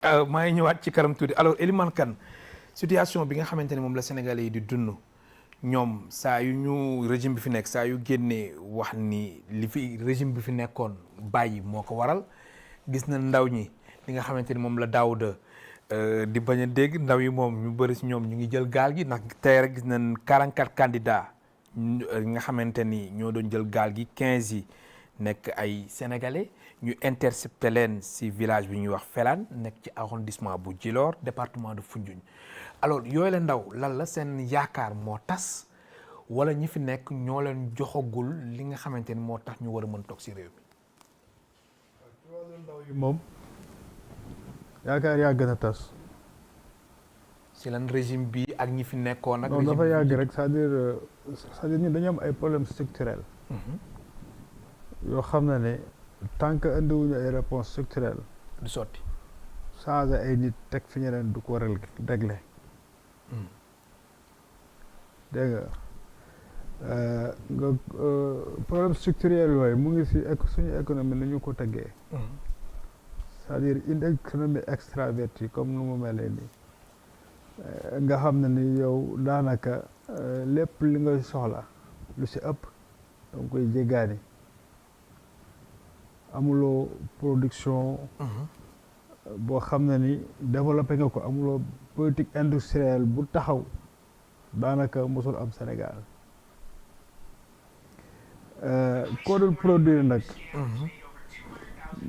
maa ngi ñëwaat ci kanam tuuti alors Elimane Kane situation bi nga xamante ne moom la Sénégalais yi di dund ñoom saa yu ñu régime bi fi nekk saa yu génnee wax ni li fi régime bi fi nekkoon bàyyi moo ko waral gis na ndaw ñi li nga xamante ni moom la Daouda di bañ a dégg ndaw yi moom ñu bëri si ñoom ñu ngi jël gaal gi ndax tey rek gis nañ 44 candidats nga xamante ni ñoo doon jël gaal gi 15 yi nekk ay sénégalais ñu intercepté leen si village bi ñuy wax Felane nekk ci arrondissement bu Djilor département de Foundiougne alors yooyu la ndaw lan la seen yaakaar moo tas wala ñi fi nekk ñoo leen joxagul li nga xamante ni moo tax ñu war a mën toog si réew mi. ci wàllu ndaw yi moom yaakaar yaa gën a tas. si lan régime bi ak ñi fi nekkoon ak. non dafa yàgg rek c'est-à-dire ñun dañu am ay problèmes structurels. yoo xam ne tant que indiwuñu ay réponses structurelles. du sotti. changer ay nit teg fi ñeneen du ko régler. dégg nga problème structurel yooyu mu ngi si suñu économie ni ñu ko teggee. c'est-à-dire une économie extravertie comme nu mu mel nii nga xam ne ni yow daanaka lépp li ngay soxla lu si ëpp danga koy jéggaani amuloo production boo xam ne ni développé nga ko amuloo politique industrielle bu taxaw daanaka mosul am Sénégal koo dul produire nag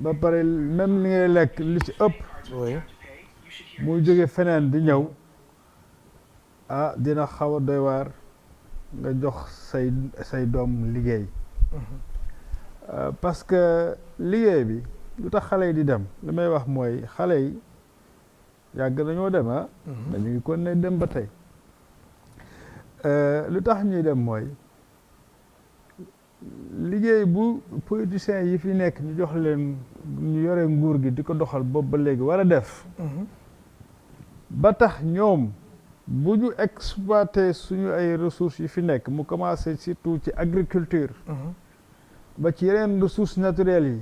ba pare même li ngay lekk li ci ëpp muy jóge feneen di ñëw dina xaw a doy waar nga jox say doom liggéey parce que liggéey bi lu tax xale yi di dem li may wax mooy xale yi yàgg nañoo dem dañu ngi kon ne dem ba tey lu tax ñuy dem mooy liggéey bu politiciens yi fi nekk ñu jox leen ñu yore nguur gi di ko doxal boobu ba léegi war a def ba tax ñoom bu ñu exploité suñu ay ressources yi fi nekk mu commencé surtout ci agriculture ba ci yeneen ressources naturelles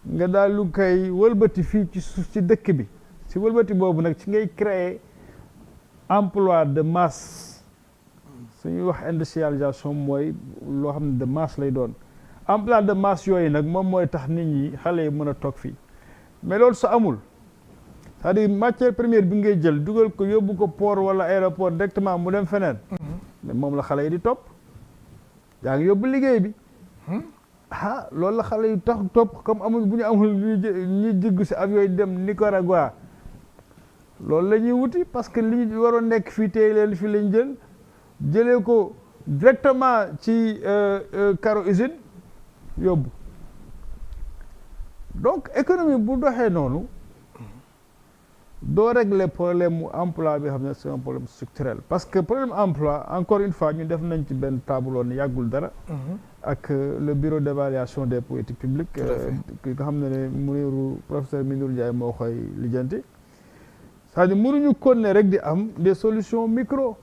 yi nga daal lu koy wëlbati fii ci suuf ci dëkk bi ci wëlbati boobu nag ci ngay créer emploi de masse suñuy wax industrialisation mooy loo xam ne de masse lay doon emploi de masse yooyu nag moom mooy tax nit ñi xale yi mën a toog fii mais loolu su amul c'est-à-dire matière première bi ngay jël dugal ko yóbbu ko port wala aéroport directement mu dem feneen mais moom la xale yi di topp yaa ngi yóbbu liggéey bi loolu la xale yu tax topp comme amul bu ñu amul ñuy jiggu si avion yi dem Nicaragua loolu la ñuy wuti parce que li ñu waroon nekk fii tey leen fii lañ jëlee ko directement ci caro usine yóbbu donc économie bu doxee noonu doo régler problème mu emploi bi xam ne c'est un problème structurel parce que problème emploi encore une fois ñu def nañ ci benn tableau ne yàggul dara ak le bureau d'évaluation des politiques publiques ki nga xam ne professeur Mounirou Ndiaye moo koy lijjanti c'est-à-dire mënuñu continuer rek di am des solutions micro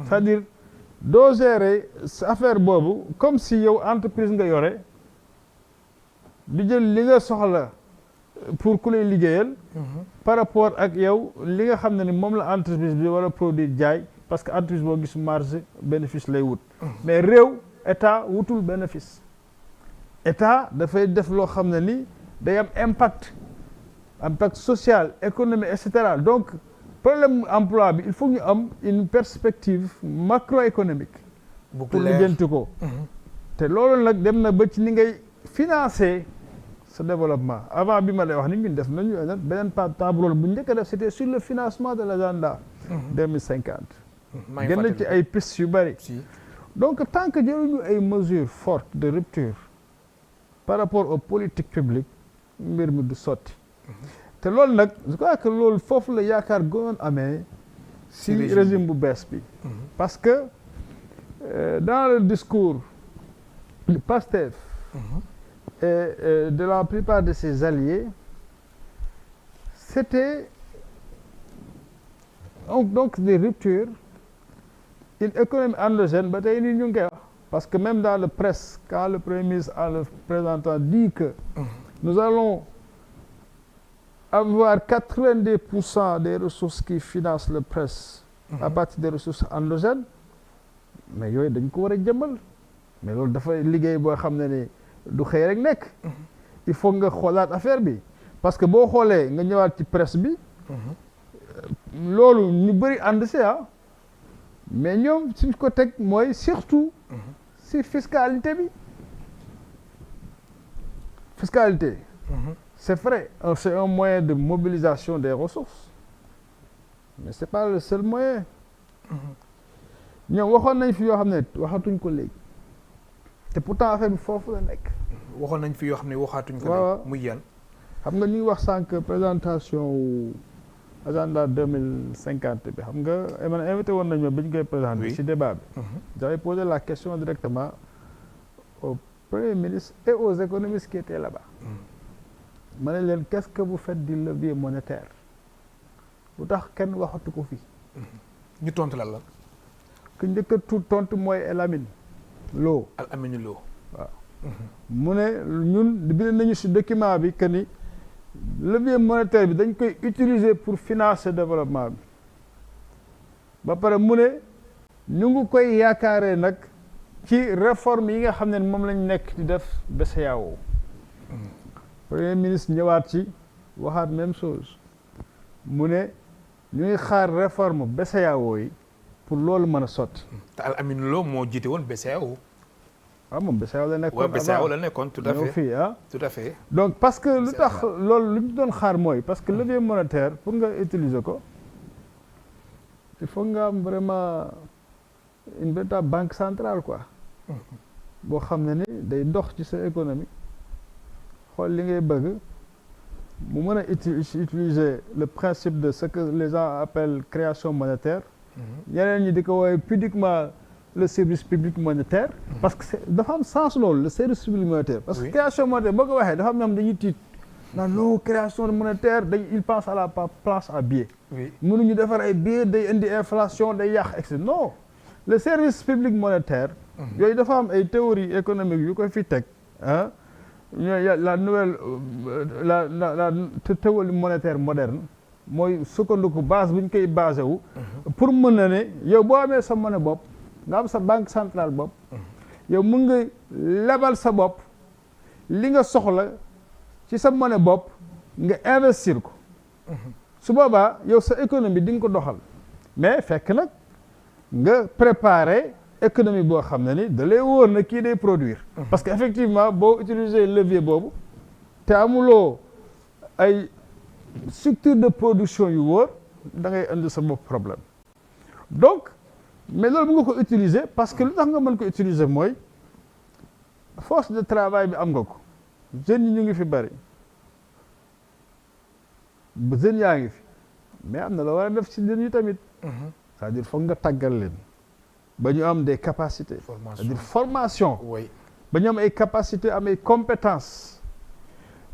c'est-à-dire doo gérer sa affaire boobu comme si yow entreprise nga yore di jël li nga soxla pour ku lay liggéeyal par rapport ak yow li nga xam ne ni moom la entreprise bi war a produire jaay parce que entreprise boo gis marge bénéfice lay wut mais réew état wutul bénéfice état dafay def loo xam ne ni day am impact social économique et cetera donc problème emploi bi il faut ñu am une perspective macroéconomique pour lijjanti ko te loolu nag dem na ba ci ni ngay financer ce développement avant bi ma lay wax ni ñun def nañu beneen table bu njëkk a def c'était sur le financement de l'agenda 2050 gën ci ay pistes yu bëri donc tant que jëluñu ay mesures fortes de rupture par rapport aux politiques publiques mbir mi du sotti te loolu nag je crois que loolu foofu la yaakaar gënoon amee si régime bu bees bi parce que dans le discours du PASTEF et de la plupart de ses alliés c'était donc des ruptures une économie endogène ba tey nii ñu ngi koy wax parce que même dans la presse quand le premier ministre en le présentant dit que nous allons avoir 90% des ressources qui financent le presse à partir des ressources endogènes mais yooyu dañ ko war a jëmmal mais loolu dafay liggéey boo xam ne ni du xëy rek nekk il faut nga xoolaat affaire bi parce que boo xoolee nga ñëwaat ci presse bi loolu ñu bëri ànd si mais ñoom suñ ko teg mooy surtout si fiscalité bi fiscalité c'est vrai c'est un moyen de mobilisation des ressources mais c'est pas le seul moyen ñoom waxoon nañ fi yoo xam ne waxatuñ ko léegi te pourtant affaire bi foofu la nekk waxoon nañ fi yoo xam ne waxaatuñ ko léegi muy yan xam nga ñu ngi wax sànq présentation wu agenda 2050 bi xam nga man invité woon nañ ma bi ñu koy présenté ci débat bi j'avais posé la question directement au Premier ministre et aux économistes qui étaient là-bas ma ne leen qu'est-ce que vous faites du levier monétaire lu tax kenn waxatu ko fii ñu tontu la ku njëkk a tontu mooy El Amin Lo Al Amin Lo waaw mu ne ñun bind nañu ci document bi que ni levier monétaire bi dañ koy utiliser pour financer développement bi ba pare mu ne ñu ngi koy yaakaaree nag ci réforme yi nga xam ne moom lañ nekk di def BCEAO premier ministre ñëwaat ci waxaat même chose mu ne ñu ngi xaar réforme BCEAO yi pour loolu mën a sotti. te Al Amin Lo moo jiite woon BCEAO. waaw moom BCEAO la nekkoon. waaw BCEAO la nekkoon tout à fait fii tout à fait. donc parce que lu tax loolu lu ñu doon xaar mooy parce que levier monétaire pour nga utiliser ko il faut nga am vraiment une véritable banque centrale quoi. boo xam ne ni day dox ci sa économie xool li ngay bëgg mu mën a utiliser le principe de ce que les gens appellent création monétaire. ñeneen ñi di ko woowee pudiquement le service public monétaire. parce que dafa am sens loolu le service public monétaire. parce que création monétaire boo ko waxee dafa am ñoom dañuy tiit. non création monétaire il pense à la place à billets. mënuñu defar ay billets day indi inflation day yàq et cetera non le service public monétaire. yooyu dafa am ay théorie économique yu ko fi teg ah la nouvelle la théorie monétaire moderne mooy sukkandiku base bu ñu koy basé wu. pour mën na ne yow boo amee sa monnaie bopp nga am sa banque centrale bopp. yow mën nga lebal sa bopp li nga soxla ci sa monnaie bopp nga investir ko. su boobaa yow sa économie di nga ko doxal mais fekk nag nga préparer économie boo xam ne ni da lay wóor na kii day produire. parce que effectivement boo utiliser levier boobu te amuloo ay structure de production yu wóor da ngay indi sa bopp problème donc mais loolu bu nga ko utiliser parce que lu tax nga mën ko utiliser mooy force de travail bi am nga ko jeunes yi ñu ngi fi bari jeunes yaa ngi fi mais am na la war a def ci jeunes yi tamit c'est-à-dire foog nga tàggal leen ba ñu am des capacités c'est-à-dire formation ba ñu am ay capacités am ay compétences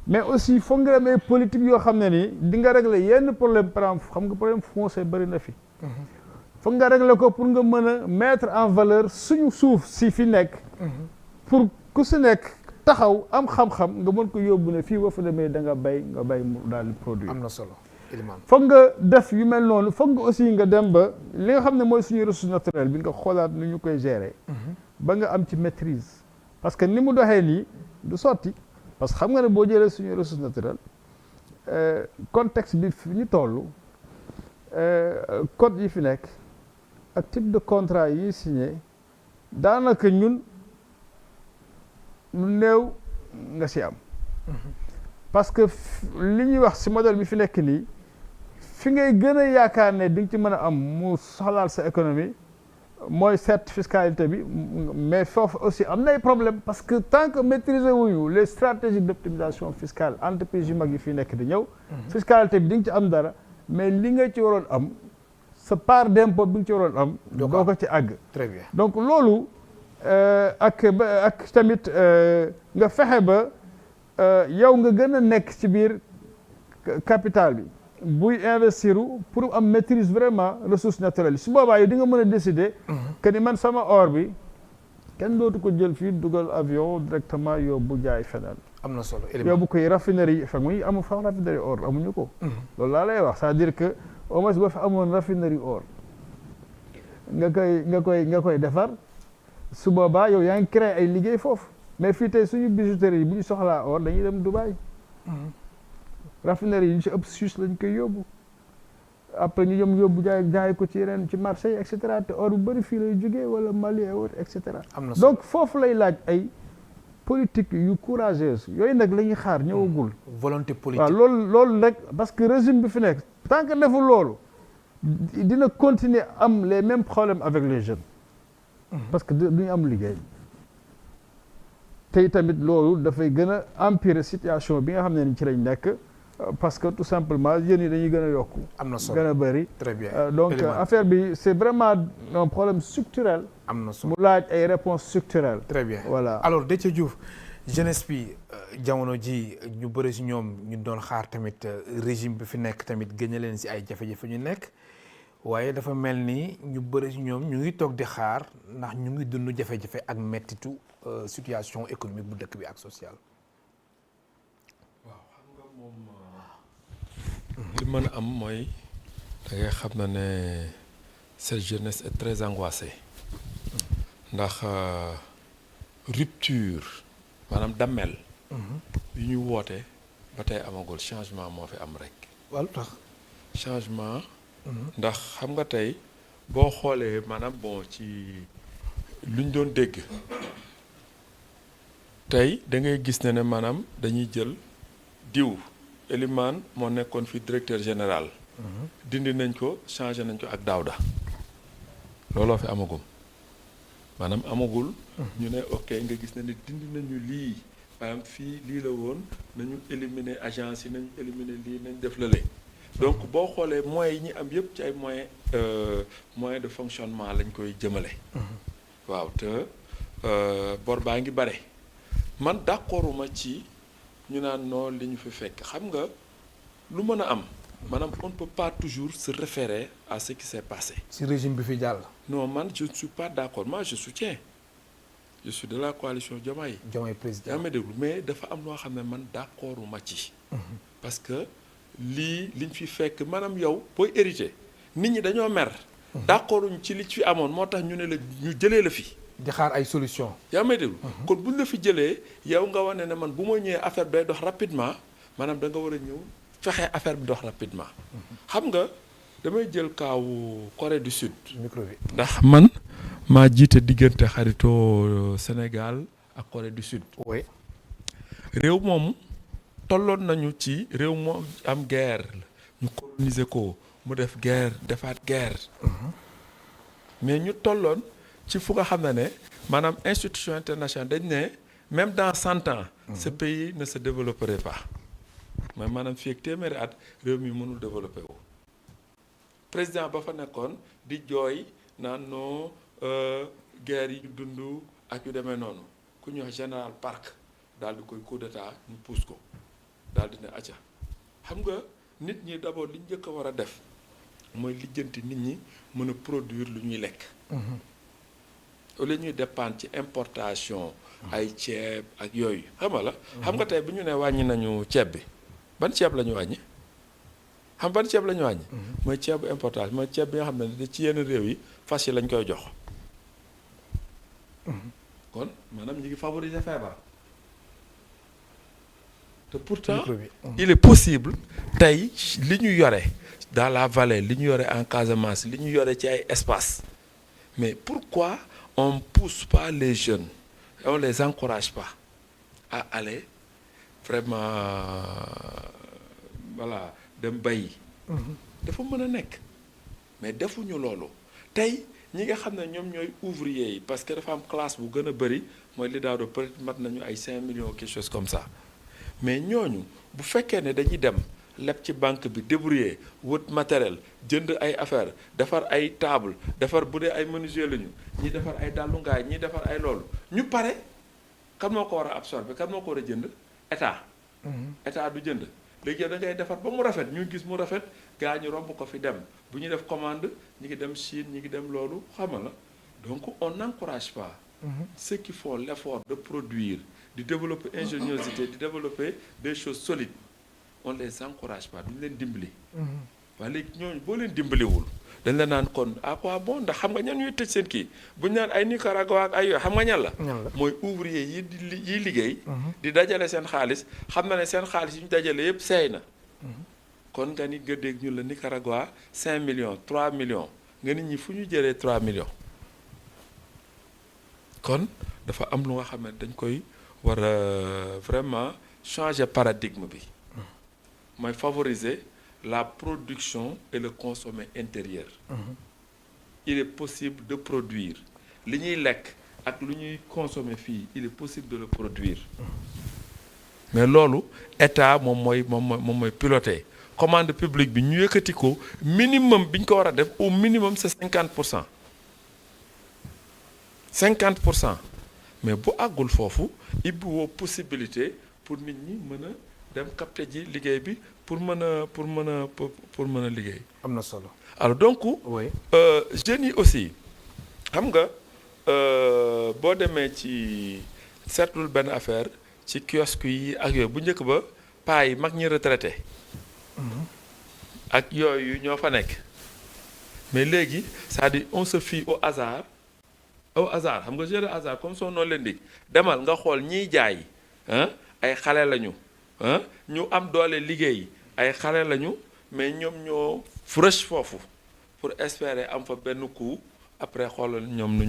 mais aussi foog nga am ay politique yoo xam ne ni di nga régler yenn problème par exemple xam nga problème foncier bëri na fi foog nga régler ko pour nga mën a mettre en valeur suñu suuf si fi nekk pour ku si nekk taxaw am xam-xam nga mën ko yóbbu ne fii boo fa demee da nga bay mu daal di produire. am na solo foog nga def yu mel noonu foog nga aussi nga dem ba li nga xam ne mooy suñu ressource naturelle bi nga xoolaat nu ñu koy gérer. ba nga am ci maîtrise. parce que ni mu doxee nii du sotti parce que xam nga ne boo jëlee suñu ressource naturelle contexte bi fi ñu toll code yi fi nekk ak type de contrat yi signé daanaka ñun lu néew nga si am. parce que li ñuy wax si modèle bi fi nekk nii fi ngay gën a yaakaar ne di nga ci mën a am mu soxlaal sa économie mooy cette fiscalité bi mais foofu aussi am nay problème parce que tant que maîtriser wuñu les stratégies d'optimisation fiscale entreprise yu mag yi fi nekk di ñëw fiscalité bi di nga ci am dara mais li nga ci waroon am sa part d'impôt bi nga ci waroon am doo ko ci àgg. très bien donc loolu ak tamit nga fexe ba yow nga gën a nekk ci biir capital bi buy investir pour am maîtrise vraiment ressources naturelles su boobaa yow di nga mën a décider que ni man sama or bi kenn dootu ko jël fii dugal avion directement yóbbu jaay feneen am na solo yóbbu koy raffinerie fekk muy amu fa raffinerie or amuñu ko. loolu laa lay wax c'est-à-dire que au moins boo fi amoon raffinerie or nga koy defar su boobaa yow yaa ngi créé ay liggéey foofu mais fii tey suñu bijouterie yi bu ñu soxlaa or dañuy dem Dubaï. raffinerie yi ñu si ëpp Suisse lañ koy yóbbu après ñu yëm yóbbu jaay ko ci yeneen ci marché yi et cetera te or bu bëri fii lay jógee wala Mali et cetera. donc foofu lay laaj ay politique yu courageuse yooyu nag la ñuy xaar ñëwagul. volonté politique waaw loolu rek parce que régime bi fi nekk tant que deful loolu dina continuer am les mêmes problèmes avec les jeunes. parce que duñu am liggéey. tey tamit loolu dafay gën a empirer situation bi nga xam ne ci lañ nekk. parce que tout simplement jeunes yi dañuy gën a yokku. am na solo gën a bëri. très bien donc affaire bi c'est vraiment un problème structurel. am na solo mu laaj ay réponses structurelles. très bien voilà alors Déthié Diouf jeunesse bi jamono ji ñu bëri si ñoom ñu doon xaar tamit régime bi fi nekk tamit gëñ leen si ay jafe-jafe ñu nekk waaye dafa mel ni ñu bëri si ñoom ñu ngi toog di xaar ndax ñu ngi dund jafe-jafe ak mettitu situation économique bu dëkk bi ak sociale. li mën a am mooy da ngay xam na ne cette jeunesse est très angoissée ndax rupture maanaam dammel yu ñu woote ba tey amagul changement moo fi am rek. wala tax changement. ndax xam nga tey boo xoolee maanaam bon ci luñ doon dégg tey da ngay gis ne maanaam dañuy jël diw. Elimane moo nekkoon fi directeur général. dindi nañ ko changé nañ ko ak Daouda. looloo fi amagum maanaam amagul. ñu ne ok nga gis ne dindi nañu lii par exemple fii lii la woon nañu éliminer agence yi nañu éliminer lii nañ def lële. donc boo xoolee moyens yi ñu am yëpp ci ay moyens de fonctionnement lañ koy jëmale. waaw te bor baa ngi bare man d'accorduma ci. ñu naan noonu li ñu fi fekk xam nga lu mën a am maanaam on ne peut pas toujours se référer à ce qui s'est passé. si régime bi fi jàll. non man je ne suis pas d'accord moi je soutiens je suis de la coalition Diomaye. Diomaye président yaa may déglu mais dafa am loo xam ne man d'accorduma ci. parce que liñ fi fekk maanaam yow booy hérité nit ñi dañoo mer. d'accorduñ ci li fi amoon moo tax ñu ne la ñu jëlee la fi. di xaar ay solution yaa may déglu kon buñ la fi jëlee yow nga wane ne man bu ma ñëwee affaire bi day dox rapidement maanaam da nga war a ñëw fexe affaire bi dox rapidement. xam nga damay jël kaawu Corée du Sud. micro bi ndax man maa jiite diggante xaritoo Sénégal ak Corée du Sud. oui. réew moomu tolloon nañu ci réew moo am guerre ñu coloniser ko mu def guerre defaat guerre. mais ñu tolloon. ci fu nga xam ne maanaam institution internationale dañ ne même dans 100 ans. ce pays ne se développerait pas. mais maanaam fii ak téeméeri at réew mi mënul développer wu. président ba fa nekkoon di jooy naan non guerre yi dund ak yu demee noonu ku ñuy wax général Park daal di koy coup d'état ñu pousse ko daal di ne acca xam nga nit ñi d'abord li ñu njëkk a war a def mooy lijjanti nit ñi mën a produire lu ñuy lekk. au lieu ñuy dépendre ci importation ay ceeb ak yooyu xam nga la. xam nga tey bi ñu ne wàññi nañu ceeb bi ban ceeb la ñu wàññi xam ban ceeb la ñu wàññi. mooy ceebu importation mooy ceeb bi nga xam ne ci yenn réew yi fas yi lañ koy jox. kon maanaam ñu ngi favoriser feebar. te pourtant il est possible tey li ñu yore dans la vallée li ñu yore en Casamance li ñu yore ci ay espace mais pourquoi on pousse pas les jeunes et on les encourage pas à aller vraiment voilà dem bayi. dafa mën a nekk mais defuñu loolu tey ñi nga xam ne ñoom ñooy ouvrier yi parce que dafa am classe bu gën a bëri mooy li daaw de peut-être mat nañu ay 5 millions quelque chose comme ça mais ñooñu bu fekkee ne dañuy dem leb ci banque bi débrouiller wut matériel jënd ay affaire defar ay table defar bu dee ay menuisier lañu ñi defar ay dàllu ngaay ñi defar ay loolu ñu pare kan moo ko war a absorber kan moo ko war a jënd état. état du jënd léegi da ngay defar ba mu rafet ñu gis mu rafet gaa ñu romb ko fi dem bu ñu def commande ñi ngi dem Chine ñi ngi dem loolu xam nga la donc on n'encourage pas ceux qui font l'effort de produire, de développer ingéniosité, de développer des choses solides, on les encourage pas duñ leen dimbali. waaye léegi ñooñu boo leen dimbaliwul dañ la naan kon à quoi bon ndax xam nga ñan ñuy tëj seen kii buñ naan ay Nicaragua ak ay yooyu xam nga ñan la. mooy ouvrier yi liggéey. di dajale seen xaalis xam na ne seen xaalis yi ñu dajale yëpp seey na. kon nga ni nga dégg ñu la Nicaragua 5 millions 3 millions nga nit ñi fu ñu jëlee 3 millions. kon dafa am lu nga xam ne dañ koy war a vraiment changer paradigme bi. mooy favoriser la production et le consommer intérieur. Il est possible de produire li ñuy lekk ak lu ñuy consommer fii il est possible de le produire. mais loolu état moom mooy piloter commande publique bi ñu yëkkati ko minimum bi ñu ko war a def au minimum c'est 50%. 50% mais bu àggul foofu ibbi woo possibilité pour nit ñi mën a dem capter ji liggéey bi pour mën a liggéey. am na solo. alors donc. oui jeunes yi aussi xam nga boo demee ci seetlul benn affaire ci kiosque yi ak yooyu bu njëkk ba paa yi mag ñi retraité. ak yooyu ñoo fa nekk. mais léegi c'est-à-dire on se fie au hasard. au hasard xam nga jeu de hasard comme son nom l'indique demal nga xool ñiy jaay ay xale lañu ñu am doole liggéey ay xale lañu mais ñoom ñoo fresh foofu pour espérer am fa benn coup après xoolal ñoom nu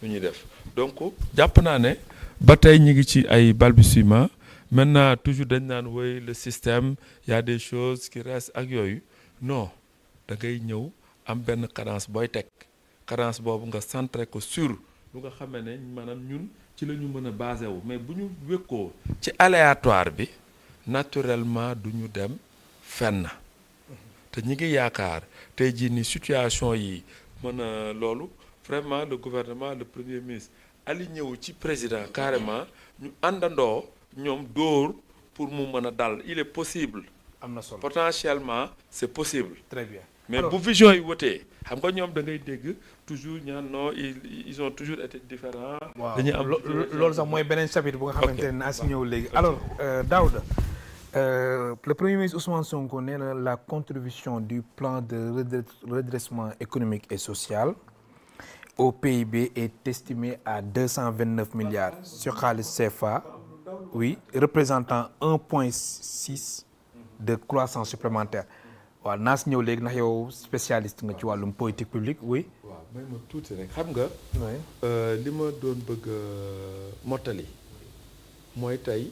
ñuy def donc jàpp naa ne ba tey ñi ngi ci ay balbutiements maintenant toujours dañ naan woy le système y a des choses qui restent ak yooyu non da ngay ñëw am benn cadence booy teg cadence boobu nga centré ko sur lu nga xamee ne maanaam ñun ci la ñu mën a basé wu mais bu ñu wékkoo ci aléatoire bi naturellement du ñu dem fenn te ñi ngi yaakaar tey jii ni situation yi mën a loolu vraiment le gouvernement le premier ministre aligné wu ci président carrément ñu àndandoo ñoom dóor pour mu mën a dal il est possible. am na solo potentiellement c'est possible. très bien mais bu vision yi wotee xam nga ñoom da ngay dégg toujours ñaan non ils ont toujours été différents. dañuy am loolu sax mooy beneen chapitre bu nga xamante ne naa si ñëw léegi. alors Daouda le premier ministre Ousmane Sonko nee na la contribution du plan de redressement économique et social au PIB est estimée à 229 milliards sur xaalis CFA oui représentant 1,6 de croissance supplémentaire. waaw naa si ñëw léegi ndax yow spécialiste nga ci wàllum politique publique oui. waaw may ma tuuti rek xam nga. li ma doon bëgg mottali mooy tey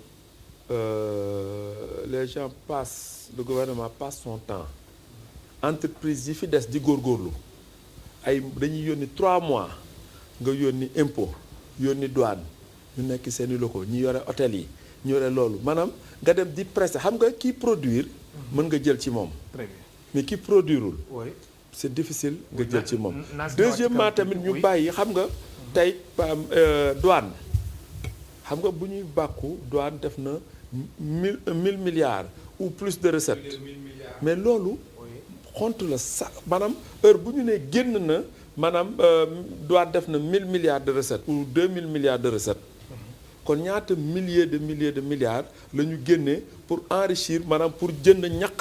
les gens passent le gouvernement passe son temps entreprise yi fi des di góorgóorlu ay dañuy yónni 3 mois nga yónni impôt yónni douane ñu nekk seeni locaux ñi yore hôtel yi ñu yore loolu maanaam nga dem di prester xam nga kii produire. mën nga jël ci moom. très bien mais qui produirul. oui c'est difficile nga jël ci moom. deuxièmement tamit ñu bàyyi xam nga. tey douane xam nga bu ñuy bàkku douane def na 1000 milliards ou plus de recettes. mais loolu. xont la sax maanaam heure bu ñu nee génn na maanaam douane def na 1000 milliards de recettes ou 2000 milliards de recettes. kon ñaata milliers de milliards la ñu génnee pour enrichir maanaam pour jënd ñaq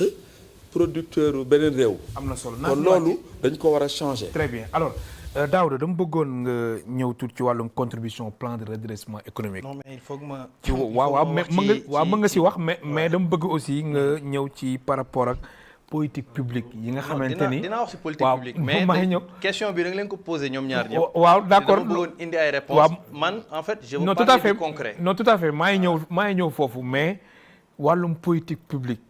producteur beneen réew. am na solo kon loolu dañ ko war a changer. très bien alors Daouda dama bëggoon nga ñëw tuuti ci wàllum contribution plan de redressement économique. non mais il faut que ma. ci waaw mën nga si wax mais dama bëgg aussi nga ñëw ci par rapport ak politique publique yi nga xamante ni. dinaa wax si politique publique mais question bi da nga leen ko posé ñoom ñaar ñëpp. waaw d'accord dama bëggoon indi ay réponses. man en fait je veux parler du concret. non tout à fait maa ngi ñëw foofu mais wàllum politique publique.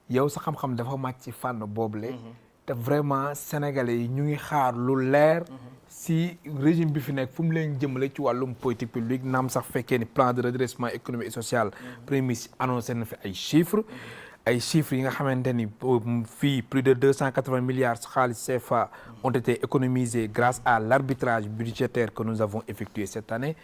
yow sa xam-xam dafa màcc ci fànn boobule. te vraiment sénégalais yi ñu ngi xaar lu leer. si régime bi fi nekk fu mu leen jëmale ci wàllum politique publique naam sax fekkee ni plan de redressement économique et social. premier ministre annoncé na fi ay chiffres. ay chiffres yi nga xamante ni fii plus de 280 milliards xaalis CFA ont été économisés grâce à l'arbitrage budgétaire que nous avons effectué cette année.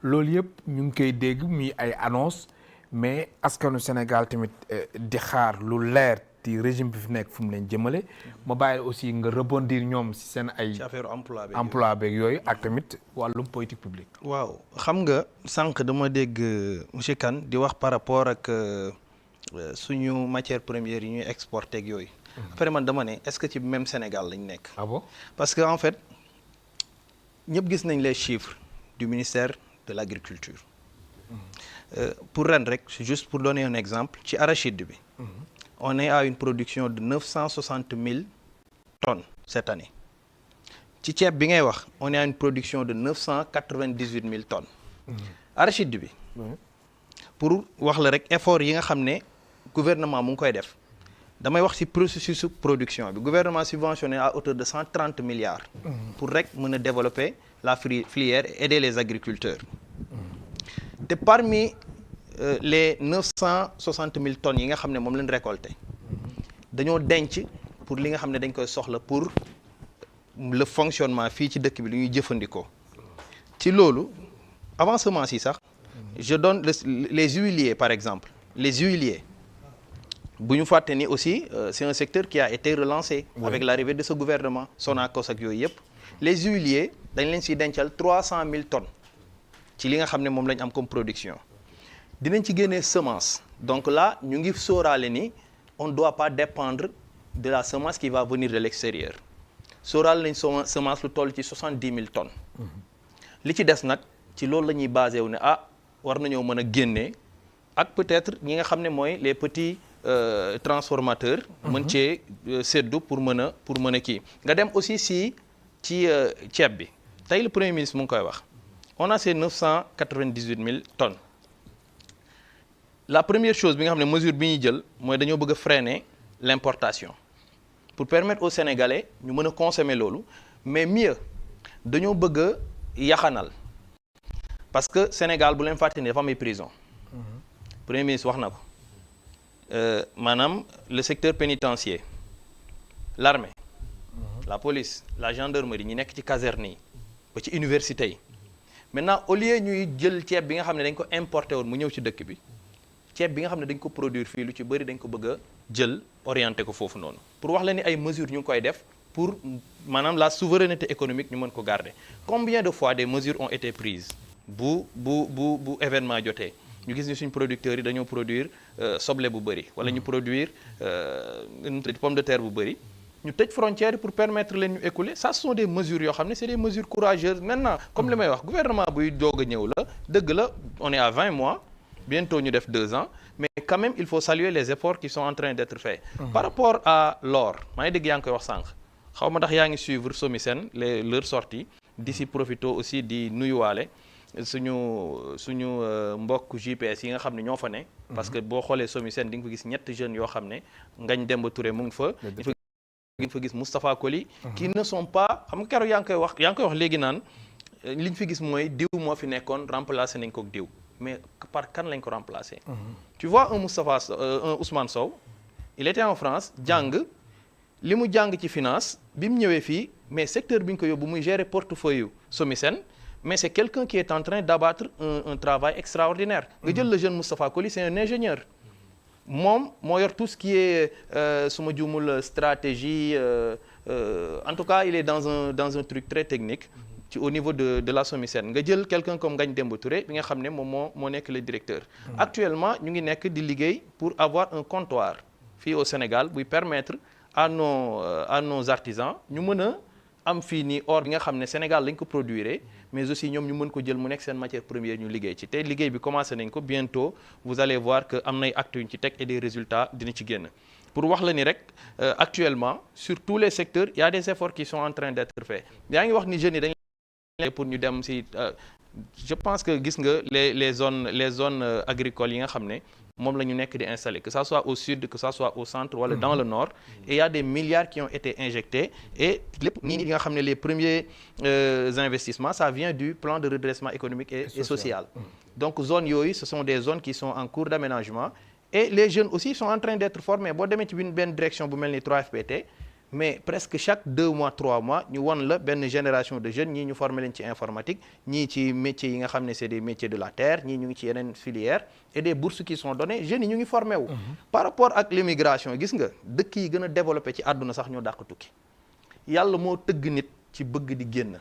loolu yëpp ñu ngi koy dégg muy ay annonces mais askanu Sénégal tamit di xaar lu leer ti régime bi fi nekk fu mu leen jëmale ma bàyyi aussi nga rebondir ñoom si seen ay ci affaire emploi beeg yooyu ak tamit wàllum politique publique. waaw xam nga sànq dama dégg monsieur Kane di wax par rapport ak suñu matière première yi ñuy exporter ak yooyu. après man dama ne est-ce que ci même Sénégal lañ nekk. ah bon parce que en fait ñëpp gis nañ les chiffres du ministère de l'agriculture. Pour ren rek juste pour donner un exemple ci arachide bi. on est à une production de 960 000 tonnes cette année. ci ceeb bi ngay wax on est à une production de 998 000 tonnes. arachide bi. pour wax la rek effort yi nga xam ne gouvernement mu ngi koy def. damay wax ci processus production bi gouvernement subventionné à hauteur de 130 milliards. pour rek mën a développer la filière et aider les agriculteurs. te parmi les 960 000 tonnes yi nga xam ne moom lañ récolté dañoo denc pour li nga xam ne dañ koy soxla pour le fonctionnement fii ci dëkk bi lu ñuy jëfandikoo. ci loolu avant semence yi sax je donne les huiliers par exemple les huiliers bu ñu fàtte ni aussi c'est un secteur qui a été relancé. Oui. Avec l'arrivée de ce gouvernement Sonacos ak yooyu yëpp les huiliers dañ leen siy dencal 300 000 tonnes. ci li nga xam ne moom lañ am comme production dinañ ci génnee semence donc là ñu ngi sóoraale ni on ne doit pas dépendre de la semence qui va venir de l'extérieur sóoraale nañ semence lu toll ci 70 000 tonnes. li ci des nag ci loolu la ñuy basé wu ne war nañoo mën a génnee ak peut-être ñi nga xam ne mooy les petits transformateurs. mën cee séddu pour mën a kii nga dem aussi ci ceeb bi tey le premier ministre mu ngi koy wax. on a ces 998 000 tonnes la première chose bi nga xam ne mesure bi ñuy jël mooy dañoo bëgg a freiner l'importation pour permettre aux Sénégalais ñu mën a consommer loolu mais mieux dañoo bëgg a yaxanal parce que Sénégal bu leen fàtte ne dafa am ay prison premier ministre wax na ko maanaam le secteur pénitentiaire l'armée la police la gendarmerie ñi nekk ci caserne yi ba ci université yi maintenant au lieu ñuy jël ceeb bi nga xam ne dañ ko importé woon mu ñëw ci dëkk bi ceeb bi nga xam ne dañ ko produire fii lu ci bëri dañ ko bëgg a jël orienté ko foofu noonu pour wax la ni ay mesures ñu ngi koy def pour maanaam la souveraineté économique ñu mën ko garder combien de fois des mesures ont été prises bu événement jotee ñu gis ni suñ producteurs yi dañoo produire soble bu bëri wala ñu produire pomme de terre bu bëri ñu tëj frontière yi pour permettre leen ñu écouler ça ce sont des mesures yoo xam ne c'est des mesures courageuses maintenant comme li may wax gouvernement buy doog a ñëw la dëgg la on est à 20 mois bientôt ñu def 2 ans mais quand même il faut saluer les efforts qui sont en train d'être faits. Par rapport à l'or maa ngi dégg yaa ngi koy wax sànq xaw ma ndax yaa ngi suivre SOMISEN leur sortie d'ici profito aussi di nuyuwaale suñu mbokk GPS yi nga xam ne ñoo fa ne parce que boo xoolee SOMISEN di nga fa gis 7 jeunes yoo xam ne Ngagne Demba Touré mu ngi fa ngeen fa gis Moustapha Koli qui ne sont pas xam nga keroog yaa ngi koy wax léegi naan li ñu fi gis mooy diw moo fi nekkoon remplacé nañ ko ak diw mais par kan lañ ko remplacé tu vois un Ousmane Sow il était en France jàng li mu jàng ci finance bi mu ñëwee fii mais secteur bi ñu ko yóbbu muy gérer portefeuille SOMISEN mais c'est quelqu'un qui est en train d'abattre un travail extraordinaire nga jël le jeune Moustapha Koli c'est un ingénieur moom moo yor tout ce qui est su ma juumul stratégie en tout cas il est dans un truc très technique au niveau de la SOMISEN nga jël quelqu'un comme Ngagne Demba Touré bi nga xam ne moom moo nekk le directeur actuellement ñu ngi nekk di liggéey pour avoir un comptoir fii au Sénégal buy permettre à nos artisans ñu mën a am fii nii or bi nga xam ne Sénégal lañ ko produire mais aussi ñoom ñu mën ko jël mu nekk seen matière première ñu liggéey ci te liggéey bi commencé nañ ko bientôt vous allez voir que am nay actes yu ñu ci teg et des résultats dina ci génn pour wax la ni rek actuellement sur tous les secteurs il y a des efforts qui sont en train d'être faits yaa ngi wax ni jeunes yi dañ pour ñu dem si je pense que gis nga les zones agricoles yi nga xam ne moom la ñu nekk di installer que ça soit au sud que ça soit au centre wala dans le nord et il y a des milliards qui ont été injectés et lépp ñi nga xam ne les premiers investissements ça vient du plan de redressement économique et social donc zones yooyu ce sont des zones qui sont en cours d'aménagement et les jeunes aussi sont en train d'être formés boo demee ci benn direction bu mel ni 3FPT mais presque chaque 2 mois 3 mois ñu won la benn génération de jeunes ñii ñu former leen ci informatique ñii ci métiers yi nga xam ne c'est des métiers de la terre ñii ñu ngi ci yeneen filières et des bourses qui sont données jeunes yi ñu ngi formé wu. Par rapport ak l'immigration gis nga dëkk yi gën a développé ci àdduna sax ñoo dàq tukki yàlla moo tëgg nit ci bëgg di génn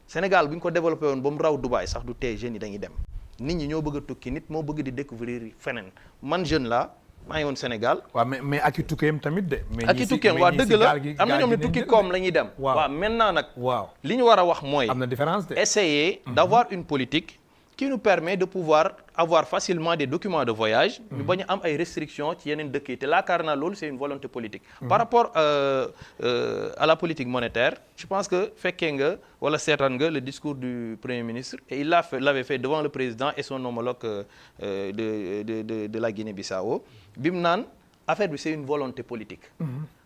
Sénégal bu ñu ko développé woon ba mu raw Dubaï sax du tey jeunes yi dañuy dem nit ñi ñoo bëgg a tukki nit moo bëgg di découvrir feneen man jeune la maa ngi woon Sénégal. waaw mais ak i tukkeem tamit de. ak i tukkeem waaw dëgg la am na ñoom ne tukki koom la ñuy dem. waaw maintenant nag. waaw li ñu war a wax mooy. am na différence de. essayer d'avoir une politique qui nous permet de pouvoir avoir facilement des documents de voyage. ñu bañ a am ay restrictions ci yeneen dëkk yi te laakaar naa loolu c'est une volonté politique. Par rapport à la politique monétaire je pense que fekkee nga wala seetaan nga le discours du Premier ministre et il l'avait fait devant le président et son homologue de la Guinée-Bissau bi mu naan affaire bi c'est une volonté politique.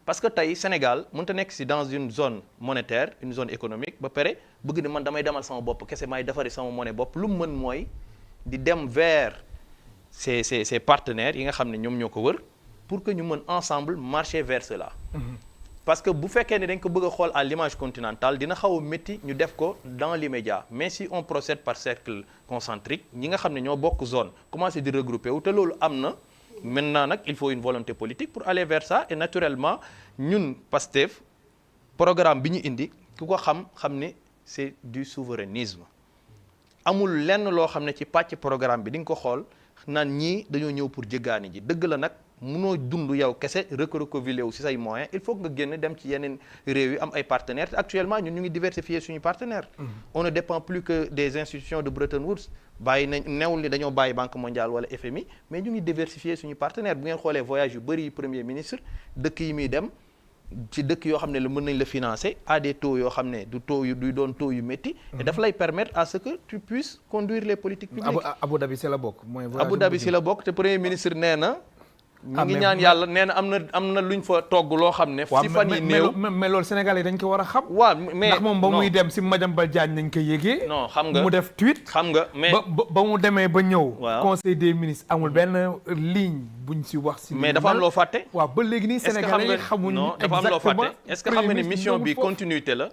Parce que tey Sénégal mënut a nekk si dans une zone monétaire une zone économique ba pare bëgg ne man damay demal sama bopp kese may defari sama monnaie bopp lu mu mën mooy di dem vers ses partenaires yi nga xam ne ñoom ñoo ko wër pour que ñu mën ensemble marcher vers cela. Parce que bu fekkee ne dañ ko bëgg a xool à l'image continentale dina xaw a métti ñu def ko dans l'immédiat mais si on procède par cercle concentrique ñi nga xam ne ñoo bokk zone commencé di regrouper wu te loolu am na. Maintenant nag il faut une volonté politique pour aller vers ça et naturellement ñun Pastef programme bi ñu indi ku ko xam ne c'est du souverainisme amul lenn loo xam ne ci pàcc programme bi di nga ko xool naan ñii dañoo ñëw pour jéggaani ji dëgg la nag munoo dund yow kese recroquevillé wu ci say moyens il faut nga génn dem ci yeneen réew yi am ay partenaires te actuellement ñun ñu ngi diversifier suñu partenaires. On ne dépend plus que des institutions de Bretton Woods bàyyi nañ newul ni dañoo bàyyi Banque mondiale wala FMI mais ñu ngi diversifier suñu partenaires bu ngeen xoolee voyage yu bëri premier ministre dëkk yi muy dem ci dëkk yoo xam ne la mën nañ la financer à des taux yoo xam ne du doon taux yu métti. et daf lay permettre à ce que tu puisses conduire les politiques publiques. Abu Dhabi si la bokk mooy voyage Abu Dhabi si la bokk te premier ministre nee na. ñu ngi ñaan yàlla nee na am na luñ fa togg loo xam ne. si fan yi néew mais loolu Sénégal yi dañ ko war a xam. waaw mais ndax moom ba muy dem si Madiambal Diagne nañ ko yëgee. non xam nga mu def tweet. xam nga mais ba mu demee ba ñëw. waaw conseil des ministres amul benn ligne buñ si wax. si mais dafa am loo fàtte. waaw ba léegi nii Sénégal yi xamuñu non dafa am loo fàtte est-ce que xam nga ne mission bi continuité la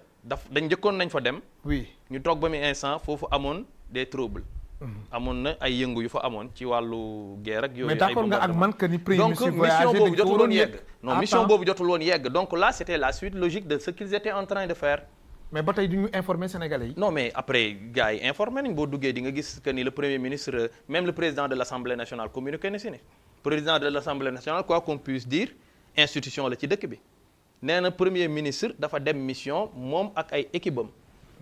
dañ njëkkoon nañ fa dem. oui ñu toog ba mu instant foofu amoon des troubles. amoon na ay yëngu yu fa amoon ci wàllu guerre ak yooyu. mais d'accord nga ak man que ni premier donc ministre mission boobu jotul woon yegg. non attends. mission boobu jotul woon yegg donc là c'était la suite logique de ce qu'ils étaient en train de faire. mais ba tey du ñu informer Sénégalais yi. non mais après gars yi informé nañ boo duggee di nga gis que ni le premier ministre même le président de l'Assemblée nationale communiqué na si ne. président de l'Assemblée nationale quoi qu'on puisse dire institution la ci dëkk bi nee na premier ministre dafa dem mission moom ak ay équipe am.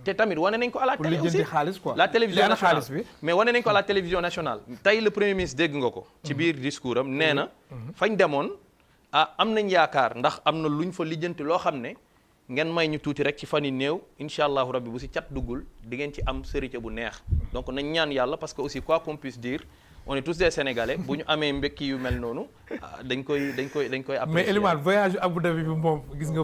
te tamit wane nañ ko à la télé aussi xaalis quoi. la télévision li ana nationale xaalis bi. mais wane nañ ko à la télévision nationale tey le premier ministre dégg nga ko ci biir discours am nee na fañ demoon am nañ yaakaar ndax am na luñ fa lijjanti loo xam ne ngeen may ñu tuuti rek ci fan yi néew incha allahu rabbi bu si cat duggul di ngeen ci am sërite bu neex donc nañ ñaan yàlla parce que aussi quoi qu'on puisse dire on est tous des Sénégalais bu ñu amee mbekki yu mel noonu dañ koy apprécier. mais Elimane voyage Abu Dhabi bi moom gis nga